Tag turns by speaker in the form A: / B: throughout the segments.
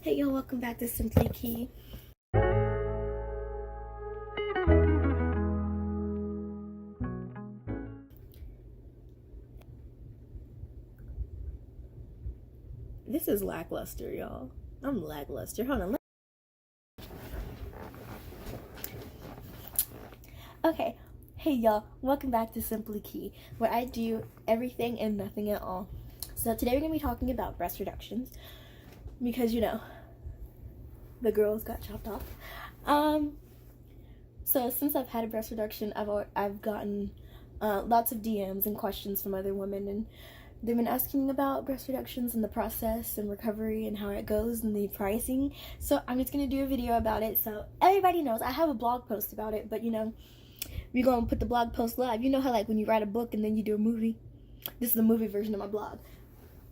A: Hey y'all, welcome back to Simply Key. This is lackluster, y'all. I'm lackluster. Hold on. Okay. Hey y'all, welcome back to Simply Key, where I do everything and nothing at all. So today we're going to be talking about breast reductions because, the girls got chopped off. So since I've had a breast reduction, I've gotten lots of DMs and questions from other women, and they've been asking about breast reductions and the process and recovery and how it goes and the pricing. So I'm just gonna do a video about it so everybody knows. I have a blog post about it, but we're gonna put the blog post live. You know how like when you write a book and then you do a movie? This is the movie version of my blog.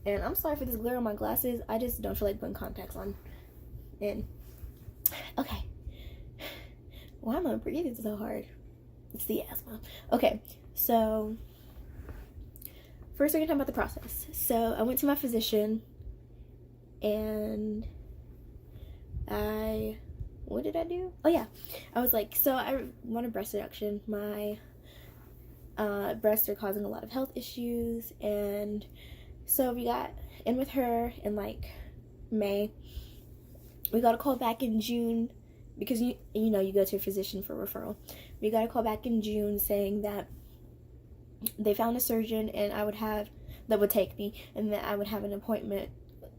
A: And I'm sorry for this glare on my glasses. I just don't feel like putting contacts on. And okay. Why am I breathing so hard? It's the asthma. Okay, so first we're gonna talk about the process. So I went to my physician and what did I do? Oh yeah, I was like, so I want a breast reduction. My breasts are causing a lot of health issues, and so we got in with her in like May. We got a call back in June because you go to a physician for referral. We got a call back in June saying that they found a surgeon and that would take me, and that I would have an appointment,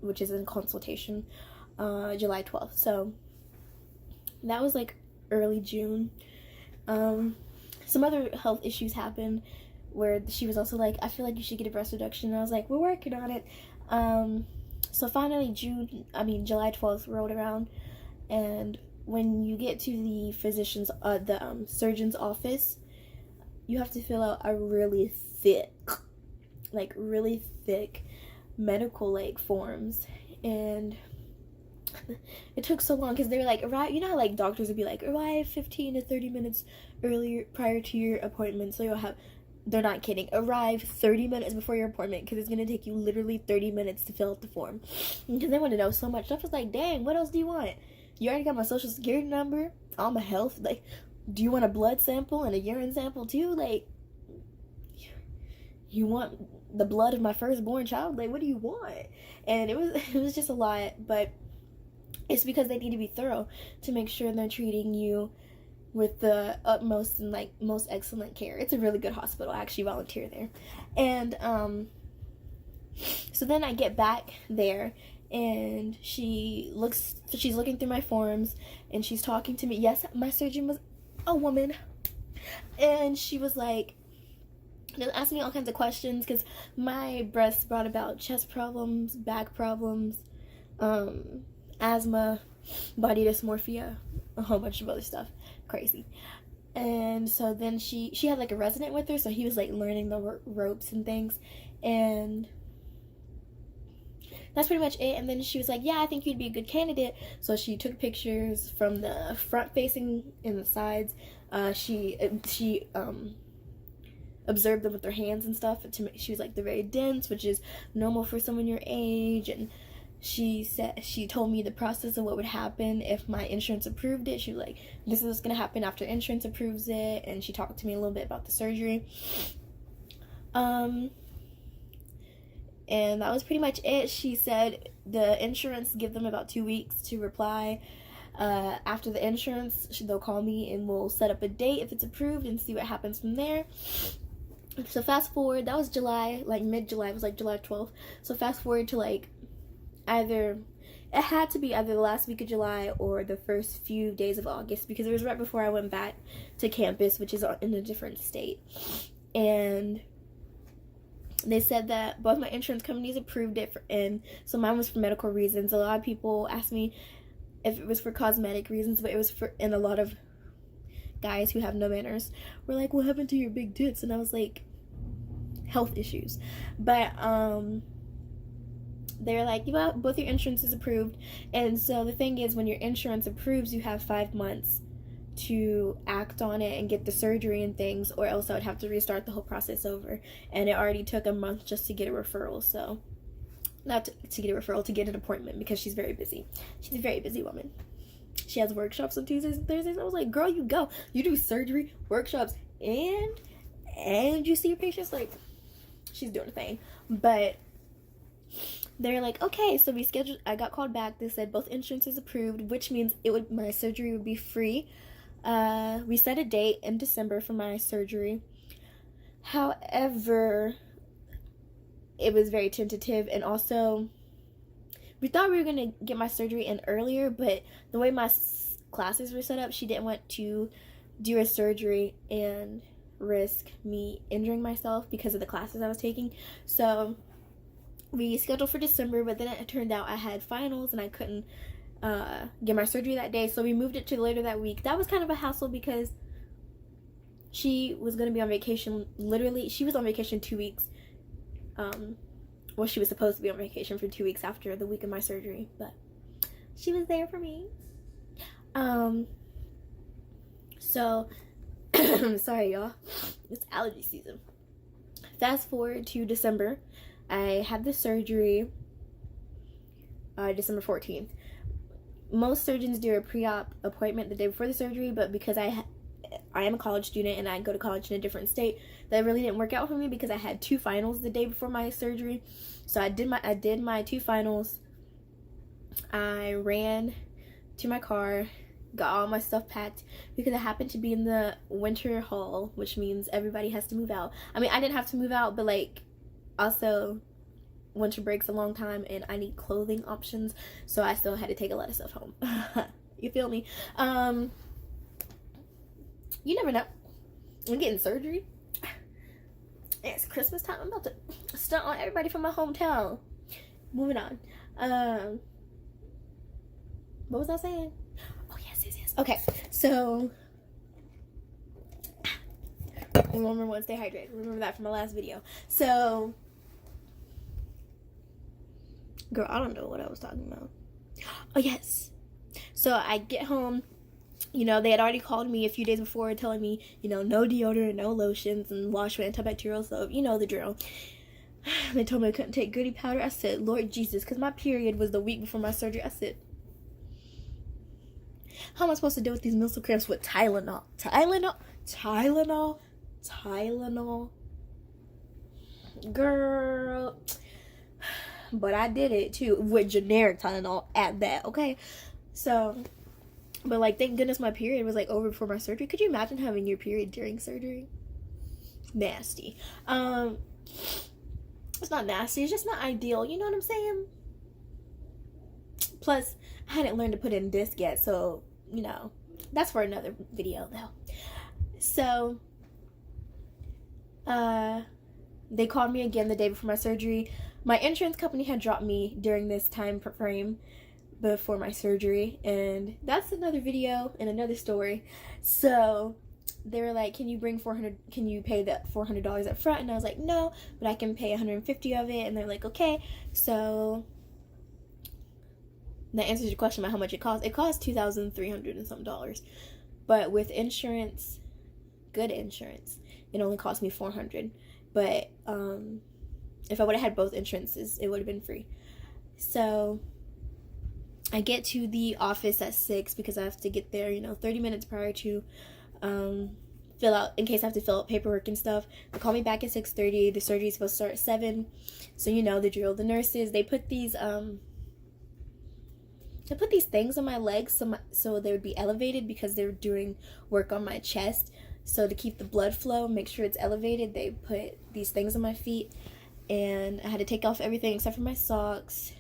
A: which is in consultation, July 12th. So that was like early June. Some other health issues happened where she was also like, I feel like you should get a breast reduction, and I was like, we're working on it. So finally July 12th rolled around, and when you get to the surgeon's office, you have to fill out a really thick medical forms, and it took so long because they were like, arrive, how like doctors would be like, arrive 15 to 30 minutes earlier prior to your appointment, so you'll have, they're not kidding, arrive 30 minutes before your appointment because it's going to take you literally 30 minutes to fill out the form, because they want to know so much stuff. It's like, dang, what else do you want? You already got my social security number, all my health, do you want a blood sample and a urine sample too? You want the blood of my firstborn child? What do you want? And it was just a lot, but it's because they need to be thorough to make sure they're treating you with the utmost and most excellent care. It's a really good hospital. I actually volunteer there. And so then I get back there, and she's looking through my forms, and she's talking to me. Yes, my surgeon was a woman, and she was like, just asking me all kinds of questions because my breasts brought about chest problems, back problems, asthma, body dysmorphia, a whole bunch of other stuff. Crazy. And so then she had a resident with her, so he was learning the ropes and things, and that's pretty much it. And then she was like, yeah, I think you'd be a good candidate. So she took pictures from the front facing and the sides. She observed them with her hands and stuff. She was like, they're very dense, which is normal for someone your age. And she told me the process of what would happen if my insurance approved it. She was like, this is what's gonna happen after insurance approves it. And she talked to me a little bit about the surgery. And that was pretty much it. She said the insurance give them about 2 weeks to reply. After the insurance, they'll call me and we'll set up a date if it's approved and see what happens from there. So fast forward, that was July, mid-July, it was July 12th. So fast forward to it had to be either the last week of July or the first few days of August, because it was right before I went back to campus, which is in a different state. And they said that both my insurance companies approved it, and so mine was for medical reasons. A lot of people asked me if it was for cosmetic reasons, but it was and a lot of guys who have no manners were like, what happened to your big tits? And I was like, health issues. But they're like, both your insurance is approved. And so the thing is, when your insurance approves, you have 5 months to act on it and get the surgery and things, or else I would have to restart the whole process over, and it already took a month just to get a referral. So not to get a referral, to get an appointment, because she's very busy. She's a very busy woman. She has workshops on Tuesdays and Thursdays. I was like, girl, you go. You do surgery, workshops, and you see your patients. Like, she's doing a thing. But they're like, okay, so we scheduled. I got called back. They said both insurances approved, which means my surgery would be free. We set a date in December for my surgery. However, it was very tentative, and also we thought we were going to get my surgery in earlier, but the way my classes were set up, she didn't want to do a surgery and risk me injuring myself because of the classes I was taking. So we scheduled for December, but then it turned out I had finals and I couldn't get my surgery that day, so we moved it to later that week. That was kind of a hassle because she was going to be on vacation. Literally, she was on vacation 2 weeks. Well, she was supposed to be on vacation for 2 weeks after the week of my surgery, but she was there for me. So sorry, y'all. It's allergy season. Fast forward to December. I had the surgery December 14th. Most surgeons do a pre-op appointment the day before the surgery, but because I am a college student and I go to college in a different state, that really didn't work out for me because I had 2 finals the day before my surgery. So I did my 2 finals. I ran to my car, got all my stuff packed because I happened to be in the winter hall, which means everybody has to move out. I mean, I didn't have to move out, but like, also winter break's a long time and I need clothing options, so I still had to take a lot of stuff home. You feel me? You never know. I'm getting surgery. It's Christmas time. I'm about to stunt on everybody from my hometown. Moving on. What was I saying? Oh, yes. Okay, so remember one, stay hydrated. Remember that from my last video. So, girl, I don't know what I was talking about. Oh, yes. So I get home. You know, they had already called me a few days before telling me, you know, no deodorant, no lotions, and wash with antibacterial soap. You know the drill. They told me I couldn't take goody powder. I said, Lord Jesus, because my period was the week before my surgery. I said, how am I supposed to deal with these muscle cramps with Tylenol? Tylenol? Girl. But I did it, too, with generic Tylenol at that, okay? So, but, like, thank goodness my period was, like, over before my surgery. Could you imagine having your period during surgery? Nasty. It's not nasty. It's just not ideal. You know what I'm saying? Plus, I hadn't learned to put in disc yet, so, you know, that's for another video, though. So, they called me again the day before my surgery. My insurance company had dropped me during this time frame before my surgery, and that's another video and another story. So they were like, can you pay that $400 up front? And I was like, no, but I can pay $150 of it. And they're like, okay. So that answers your question about how much it costs. It costs $2,300 and some dollars, but with insurance, good insurance, it only cost me $400. But if I would have had both insurances, it would have been free. So I get to the office at 6 because I have to get there, 30 minutes prior to fill out, in case I have to fill out paperwork and stuff. They call me back at 6:30. The surgery is supposed to start at 7. So the drill. The nurses, they put these things on my legs so they would be elevated because they were doing work on my chest. So to keep the blood flow, make sure it's elevated, they put these things on my feet, and I had to take off everything except for my socks.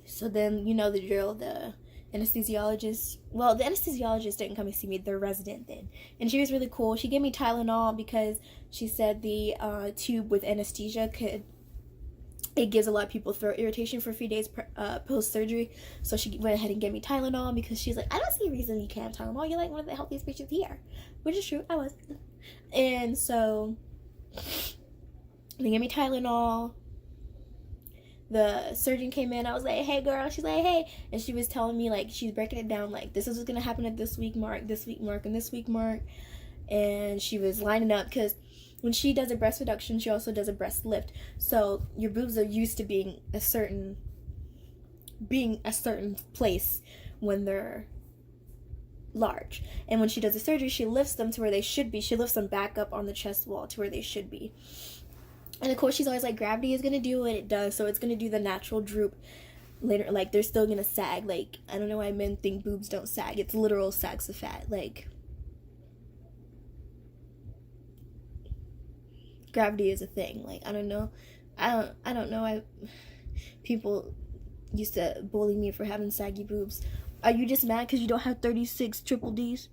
A: So then, the drill, the anesthesiologist didn't come and see me, the resident did. And she was really cool. She gave me Tylenol because she said the tube with anesthesia it gives a lot of people throat irritation for a few days post-surgery. So she went ahead and gave me Tylenol because she's like, I don't see a reason you can't have Tylenol. You're like one of the healthiest patients here. Which is true, I was. And so they gave me Tylenol. The surgeon came in. I was like, hey, girl. She's like, hey. And she was telling me, like, she's breaking it down, like, this is what's going to happen at this week mark, and this week mark. and she was lining up because when she does a breast reduction, she also does a breast lift. So your boobs are used to being a certain place when they're large. And when she does the surgery, she lifts them to where they should be. She lifts them back up on the chest wall to where they should be. And of course, she's always like, gravity is going to do what it does, so it's going to do the natural droop later. Like, they're still going to sag. Like, I don't know why men think boobs don't sag. It's literal sags of fat. Like, gravity is a thing. Like, I don't know. I don't know why people used to bully me for having saggy boobs. Are you just mad because you don't have 36 triple Ds?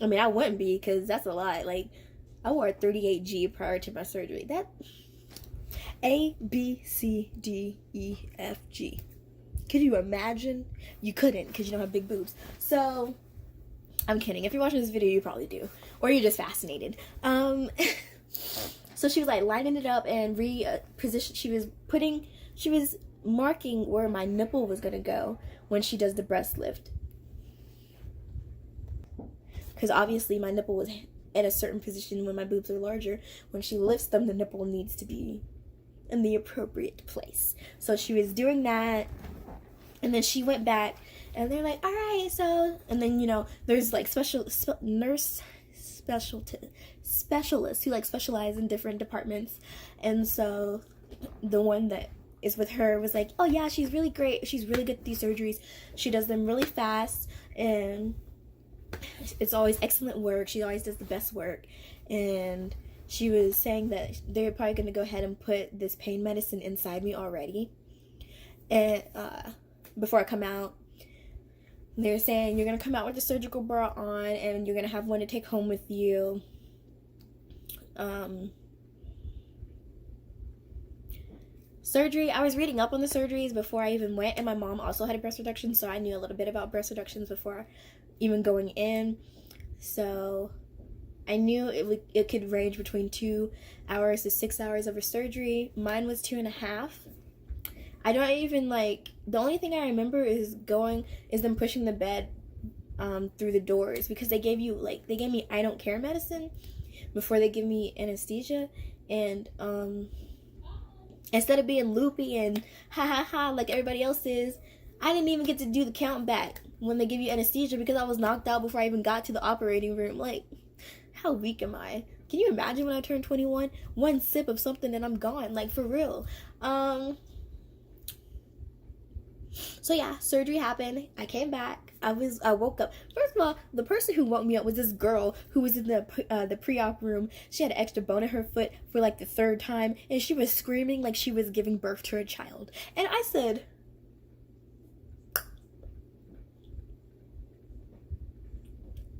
A: I mean, I wouldn't be, because that's a lot. Like, I wore a 38G prior to my surgery. That A, B, C, D, E, F, G. Could you imagine? You couldn't, because you don't have big boobs. So, I'm kidding. If you're watching this video, you probably do. Or you're just fascinated. So she was like lining it up and reposition. She was marking where my nipple was gonna go when she does the breast lift. Because obviously my nipple was at a certain position when my boobs are larger. When she lifts them, the nipple needs to be in the appropriate place. So she was doing that, and then she went back, and they're like, all right, so, and then, you know, there's like specialists who like specialize in different departments. And so the one that is with her was like, oh yeah, she's really great, she's really good at these surgeries, she does them really fast, and it's always excellent work, she always does the best work. And she was saying that they're probably going to go ahead and put this pain medicine inside me already, and before I come out. They're saying you're going to come out with a surgical bra on, and you're going to have one to take home with you. Surgery, I was reading up on the surgeries before I even went, and my mom also had a breast reduction, so I knew a little bit about breast reductions before even going in. So I knew it could range between 2 hours to 6 hours of a surgery. Mine was 2.5. I don't even like, the only thing I remember is them pushing the bed through the doors, because they gave me I don't care medicine before they give me anesthesia. And instead of being loopy and ha ha ha like everybody else is, I didn't even get to do the count back when they give you anesthesia, because I was knocked out before I even got to the operating room. Like, how weak am I? Can you imagine when I turned 21? One sip of something and I'm gone. Like, for real. So yeah, surgery happened. I came back. I woke up. First of all, the person who woke me up was this girl who was in the pre-op room. She had an extra bone in her foot for like the 3rd time, and she was screaming like she was giving birth to a child. And I said,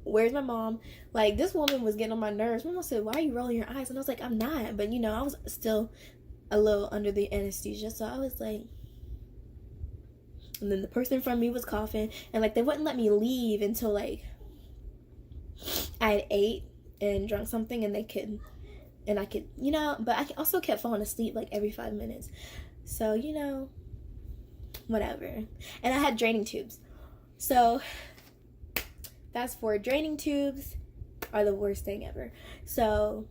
A: where's my mom? Like, this woman was getting on my nerves. My mom said, why are you rolling your eyes? And I was like, I'm not. But, you know, I was still a little under the anesthesia. So I was like, and then the person in front of me was coughing. And, like, they wouldn't let me leave until, like, I had ate and drunk something. And I could, you know, but I also kept falling asleep, like, every 5 minutes. So, you know, whatever. And I had draining tubes. So fast forward, draining tubes are the worst thing ever. So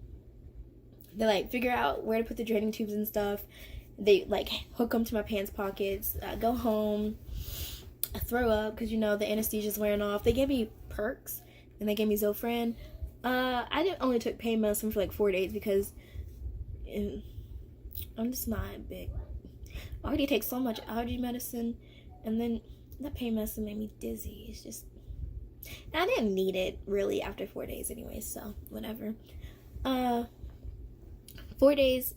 A: they like figure out where to put the draining tubes and stuff. They like hook them to my pants pockets. I go home, I throw up because, you know, the anesthesia's wearing off. They gave me Perks and they gave me Zofran. I only took pain medicine for like 4 days because I'm just not big. I already take so much allergy medicine, and then that pain medicine made me dizzy. It's just, and I didn't need it really after 4 days anyway, so whatever. 4 days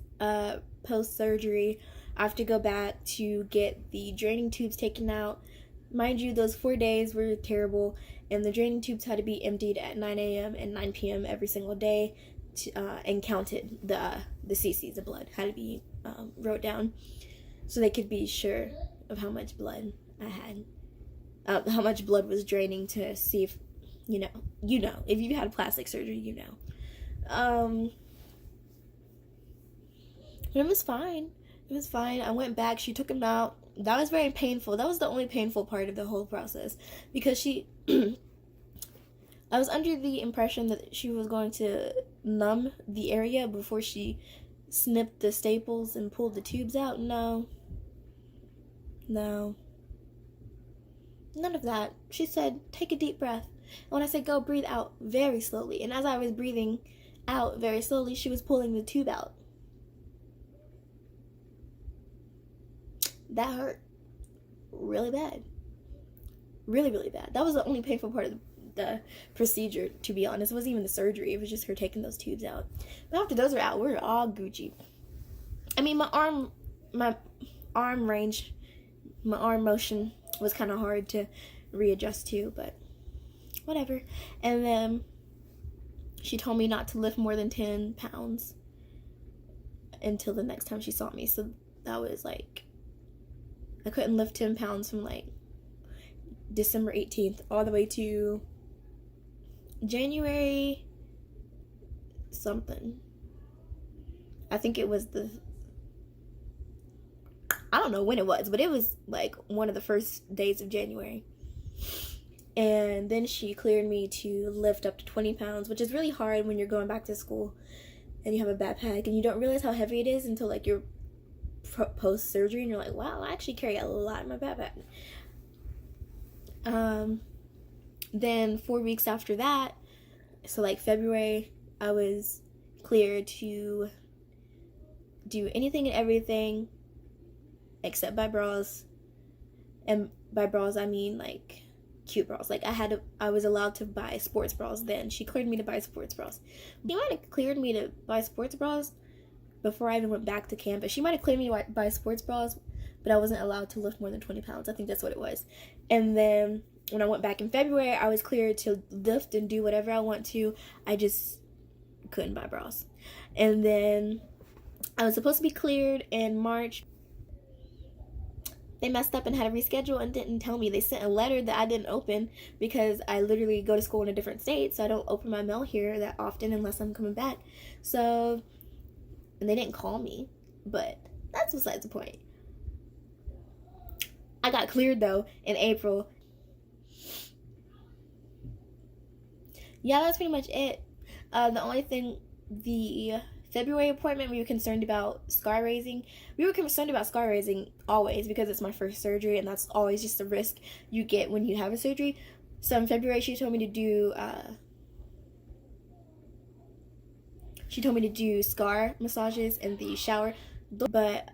A: post surgery, I have to go back to get the draining tubes taken out. Mind you, those 4 days were terrible, and the draining tubes had to be emptied at 9 a.m. and 9 p.m. every single day, and counted. The cc's of blood had to be wrote down so they could be sure of how much blood I had, how much blood was draining, to see if, you know, if you had plastic surgery, you know. But it was fine. It was fine. I went back. She took him out. That was very painful. That was the only painful part of the whole process, because she I was under the impression that she was going to numb the area before she snipped the staples and pulled the tubes out. No. No. None of that. She said, take a deep breath. And when I said go, breathe out very slowly. And as I was breathing out very slowly, she was pulling the tube out. That hurt really bad. Really, really bad. That was the only painful part of the procedure, to be honest. It wasn't even the surgery. It was just her taking those tubes out. But after those were out, we were all Gucci. I mean, my arm motion was kind of hard to readjust to, but whatever. And then she told me not to lift more than 10 pounds until the next time she saw me. So that was like, I couldn't lift 10 pounds from like December 18th all the way to January something. I think it was I don't know when it was, but it was like one of the first days of January. And then she cleared me to lift up to 20 pounds, which is really hard when you're going back to school and you have a backpack and you don't realize how heavy it is until like you're post-surgery and you're like, wow, I actually carry a lot in my backpack. Then 4 weeks after that, so like February, I was cleared to do anything and everything except buy bras. And by bras, I mean like cute bras. Like I was allowed to buy sports bras then. She cleared me to buy sports bras. She might have cleared me to buy sports bras before I even went back to campus. She might have cleared me to buy sports bras, but I wasn't allowed to lift more than 20 pounds. I think that's what it was. And then when I went back in February, I was cleared to lift and do whatever I want to. I just couldn't buy bras. And then I was supposed to be cleared in March. They messed up and had to reschedule and didn't tell me. They sent a letter that I didn't open because I literally go to school in a different state, so I don't open my mail here that often unless I'm coming back. So, and they didn't call me, but that's besides the point. I got cleared though in April. Yeah, that's pretty much it. The only thing, the February appointment, we were concerned about scar raising. We were concerned about scar raising always because it's my first surgery and that's always just a risk you get when you have a surgery. So in February, she told me to do scar massages in the shower. But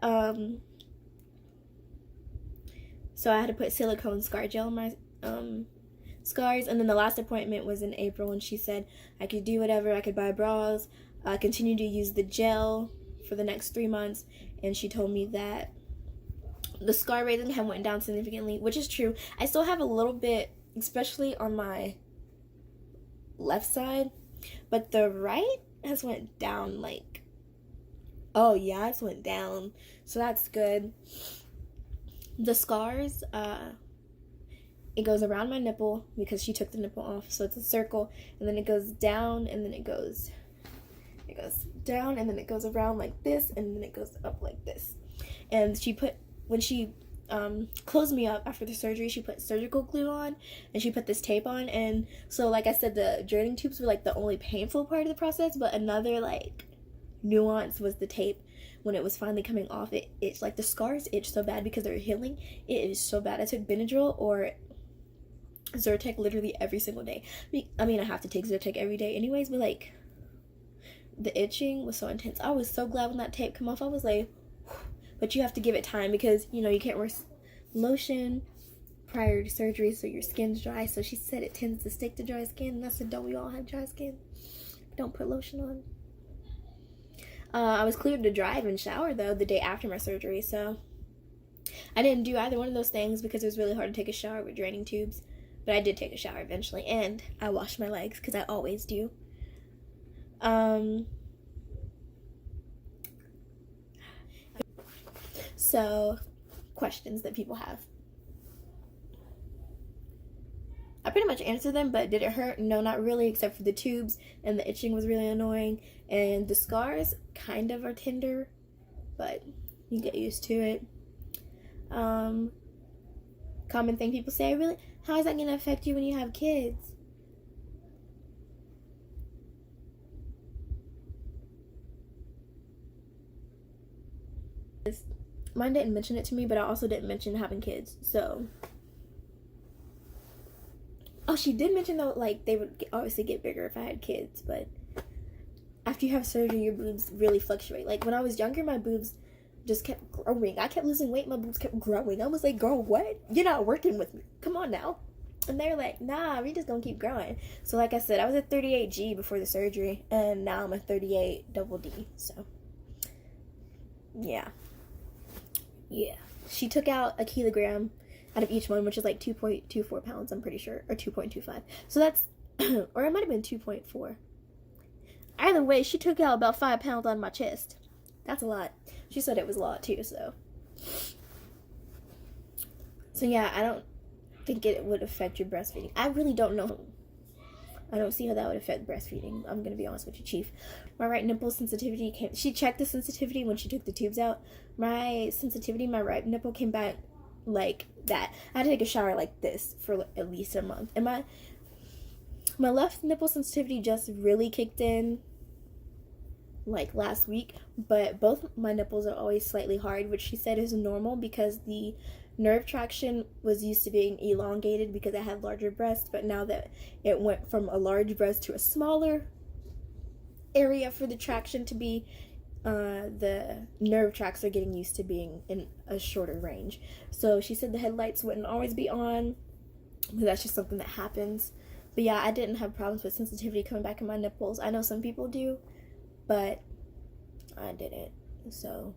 A: so I had to put silicone scar gel in my scars. And then the last appointment was in April, and she said I could do whatever. I could buy bras, continue to use the gel for the next 3 months. And she told me that the scar raising had went down significantly, which is true. I still have a little bit, especially on my left side, but the right has went down like, oh yeah, it's went down, so that's good. The scars, it goes around my nipple because she took the nipple off, so it's a circle, and then it goes down, and then it goes down, and then it goes around like this, and then it goes up like this. And when she closed me up after the surgery, she put surgical glue on, and she put this tape on. And so, like I said, the draining tubes were like the only painful part of the process, but another like nuance was the tape. When it was finally coming off, it's like the scars itch so bad because they're healing. It is so bad. I took Benadryl or Zyrtec literally every single day. I mean, I have to take Zyrtec every day anyways, but like the itching was so intense. I was so glad when that tape came off. I was like, whew. But you have to give it time because, you know, you can't wear lotion prior to surgery, so your skin's dry. So she said it tends to stick to dry skin, and I said, don't we all have dry skin? Don't put lotion on. I was cleared to drive and shower though the day after my surgery, so I didn't do either one of those things because it was really hard to take a shower with draining tubes. But I did take a shower eventually, and I washed my legs because I always do. So, questions that people have. I pretty much answered them, but did it hurt? No, not really, except for the tubes, and the itching was really annoying, and the scars kind of are tender, but you get used to it. Common thing people say, really, how is that going to affect you when you have kids? Mine didn't mention it to me, but I also didn't mention having kids. So, oh, she did mention though, like they would obviously get bigger if I had kids, but after you have surgery, your boobs really fluctuate. Like when I was younger, my boobs just kept growing. I kept losing weight, my boobs kept growing. I was like, girl, what? You're not working with me. Come on now. And they're like, nah, we just gonna keep growing. So like I said, I was at 38G before the surgery, and now I'm at 38 double D. So yeah. She took out a kilogram out of each one, which is like 2.24 pounds, I'm pretty sure, or 2.25. So that's, or it might have been 2.4. Either way, she took out about 5 pounds on my chest. That's a lot. She said it was a lot too, so. So yeah, I don't think it would affect your breastfeeding. I really don't know. I don't see how that would affect breastfeeding. I'm going to be honest with you, Chief. My right nipple sensitivity came... She checked the sensitivity when she took the tubes out. My sensitivity, my right nipple came back like that. I had to take a shower like this for at least a month. And my left nipple sensitivity just really kicked in like last week. But both my nipples are always slightly hard, which she said is normal because the nerve traction was used to being elongated because I had larger breasts, but now that it went from a large breast to a smaller area for the traction to be, the nerve tracts are getting used to being in a shorter range. So she said the headlights wouldn't always be on, but that's just something that happens. But yeah, I didn't have problems with sensitivity coming back in my nipples. I know some people do, but I didn't. So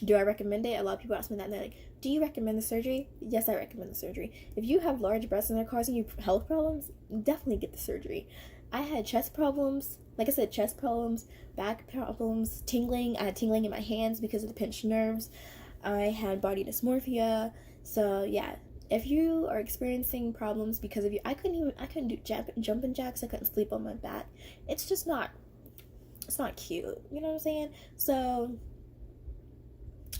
A: do I recommend it? A lot of people ask me that, and they're like, do you recommend the surgery? Yes, I recommend the surgery. If you have large breasts and they're causing you health problems, definitely get the surgery. I had chest problems, like I said, chest problems, back problems, tingling. I had tingling in my hands because of the pinched nerves. I had body dysmorphia. So yeah, if you are experiencing problems because of you, I couldn't do jumping jacks. I couldn't sleep on my back. It's just not, it's not cute. You know what I'm saying? So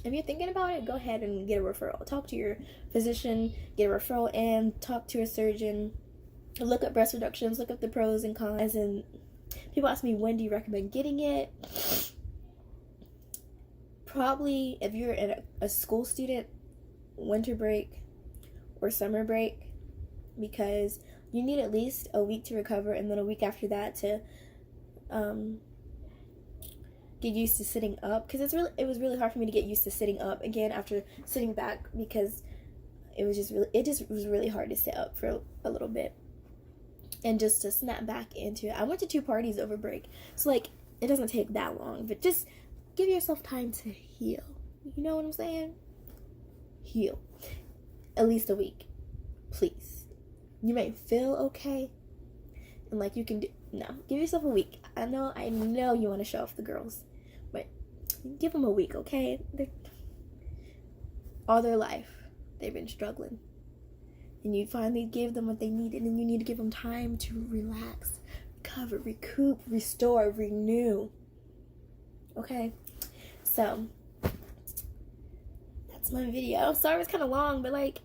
A: if you're thinking about it, go ahead and get a referral. Talk to your physician, get a referral, and talk to a surgeon. Look up breast reductions, look up the pros and cons. And people ask me, when do you recommend getting it? Probably if you're a school student, winter break or summer break, because you need at least a week to recover, and then a week after that to get used to sitting up, because it was really hard for me to get used to sitting up again after sitting back, because it was really hard to sit up for a little bit and just to snap back into it. I went to 2 parties over break, so like it doesn't take that long, but just give yourself time to heal. You know what I'm saying? Heal. At least a week, please. You may feel okay, and like you can do. No, give yourself a week. I know you want to show off the girls, but give them a week, okay? All their life, they've been struggling. And you finally give them what they needed, and you need to give them time to relax, recover, recoup, restore, renew. Okay? So, that's my video. Sorry it's kind of long, but like,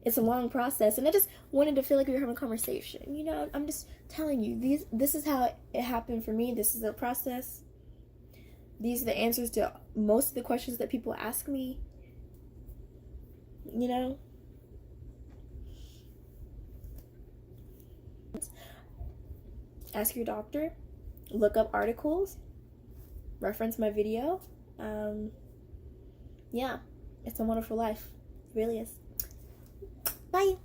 A: it's a long process, and I just wanted to feel like we were having a conversation. You know, I'm just telling you, this is how it happened for me. This is the process. These are the answers to most of the questions that people ask me. You know? Ask your doctor. Look up articles. Reference my video. Yeah. It's a wonderful life. It really is. Bye.